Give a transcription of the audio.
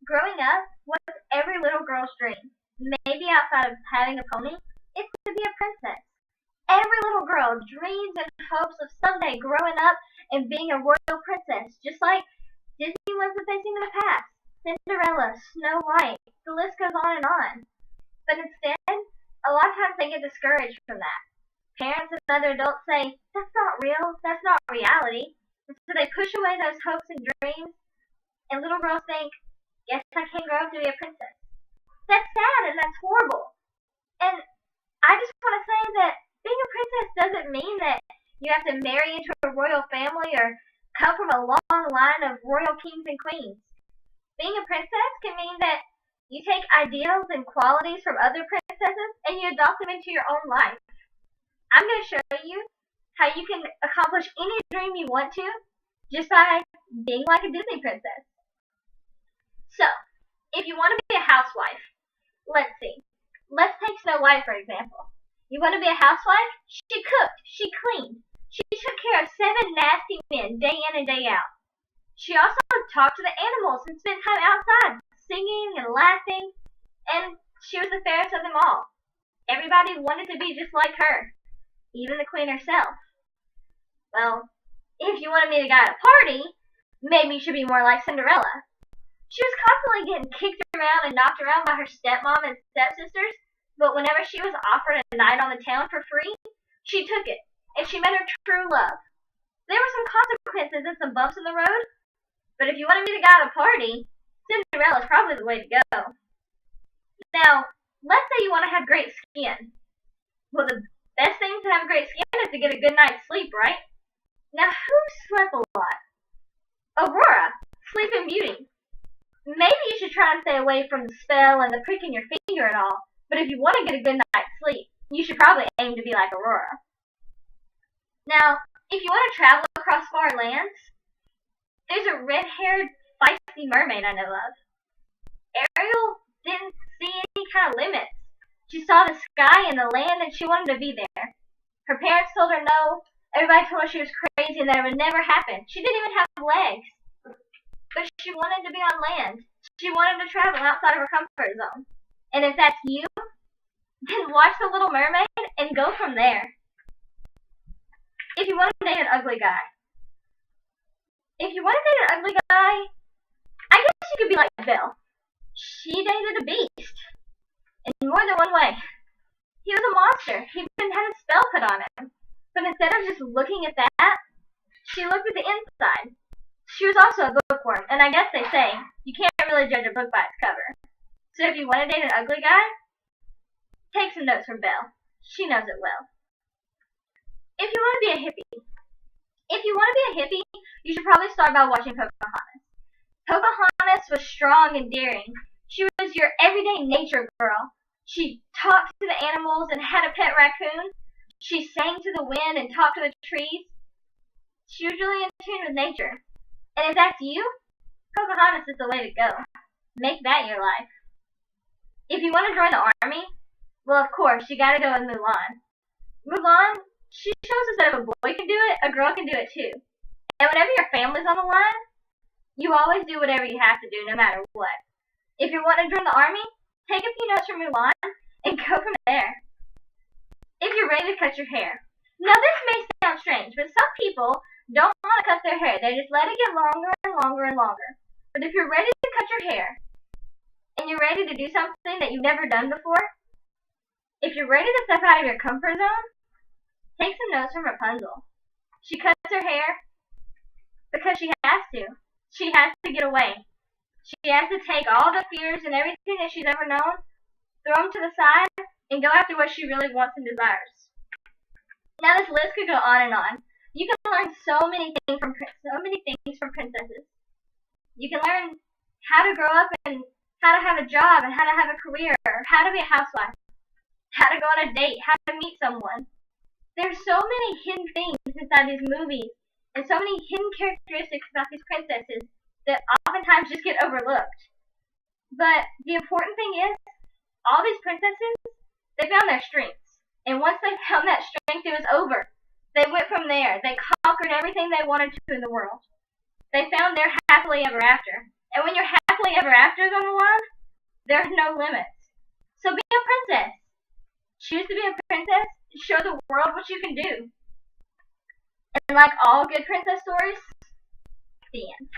Growing up, what's every little girl's dream? Maybe outside of having a pony, it's to be a princess. Every little girl dreams and hopes of someday growing up and being a royal princess, just like Disney ones that they've seen in the past. Cinderella, Snow White, the list goes on and on. But instead, a lot of times they get discouraged from that. Parents and other adults say, that's not real, that's not reality. And so they push away those hopes and dreams, and little girls think, guess I can't grow up to be a princess. That's sad and that's horrible. And I just want to say that being a princess doesn't mean that you have to marry into a royal family or come from a long line of royal kings and queens. Being a princess can mean that you take ideals and qualities from other princesses and you adopt them into your own life. I'm going to show you how you can accomplish any dream you want to just by being like a Disney princess. So, if you want to be a housewife, let's see. Let's take Snow White for example. You want to be a housewife? She cooked, she cleaned, she took care of 7 nasty men day in and day out. She also talked to the animals and spent time outside, singing and laughing, and she was the fairest of them all. Everybody wanted to be just like her, even the queen herself. Well, if you want to meet a guy at a party, maybe you should be more like Cinderella. She was constantly getting kicked around and knocked around by her stepmom and stepsisters, but whenever she was offered a night on the town for free, she took it, and she met her true love. There were some consequences and some bumps in the road, but if you want to meet a guy at a party, Cinderella is probably the way to go. Now, let's say you want to have great skin. Well, the best thing to have great skin is to get a good night's sleep, right? Now, who slept a lot? Aurora, Sleeping Beauty. Maybe you should try and stay away from the spell and the prick in your finger and all, but if you want to get a good night's sleep, you should probably aim to be like Aurora. Now, if you want to travel across far lands, there's a red-haired, feisty mermaid I know of. Ariel didn't see any kind of limits. She saw the sky and the land and she wanted to be there. Her parents told her no, everybody told her she was crazy and that it would never happen. She didn't even have legs. But she wanted to be on land. She wanted to travel outside of her comfort zone. And if that's you, then watch The Little Mermaid and go from there. If you want to date an ugly guy. I guess you could be like Belle. She dated a beast. In more than one way. He was a monster. He even had a spell put on him. But instead of just looking at that, she looked at the inside. She was also a bookworm, and I guess they say you can't really judge a book by its cover. So if you want to date an ugly guy, take some notes from Belle. She knows it well. If you want to be a hippie, you should probably start by watching Pocahontas. Pocahontas was strong and daring. She was your everyday nature girl. She talked to the animals and had a pet raccoon. She sang to the wind and talked to the trees. She was really in tune with nature. And if that's you, Pocahontas is the way to go. Make that your life. If you want to join the army, well, of course, you gotta go with Mulan. Mulan, she shows us that if a boy can do it, a girl can do it too. And whenever your family's on the line, you always do whatever you have to do, no matter what. If you're wanting to join the army, take a few notes from Mulan and go from there. If you're ready to cut your hair. Now this may sound strange, but some people don't want to cut their hair. They just let it get longer and longer and longer. But if you're ready to cut your hair, and you're ready to do something that you've never done before, if you're ready to step out of your comfort zone, take some notes from Rapunzel. She cuts her hair because she has to. She has to get away. She has to take all the fears and everything that she's ever known, throw them to the side, and go after what she really wants and desires. Now this list could go on and on. You can learn so many things from princesses. You can learn how to grow up and how to have a job and how to have a career, or how to be a housewife, how to go on a date, how to meet someone. There's so many hidden things inside these movies and so many hidden characteristics about these princesses that oftentimes just get overlooked. But the important thing is, all these princesses, they found their strengths. And once they found that strength, it was over. They went from there. They conquered everything they wanted to in the world. They found their happily ever after. And when you're happily happily ever afters on the line, there are no limits. So be a princess. Choose to be a princess. Show the world what you can do. And like all good princess stories, the end.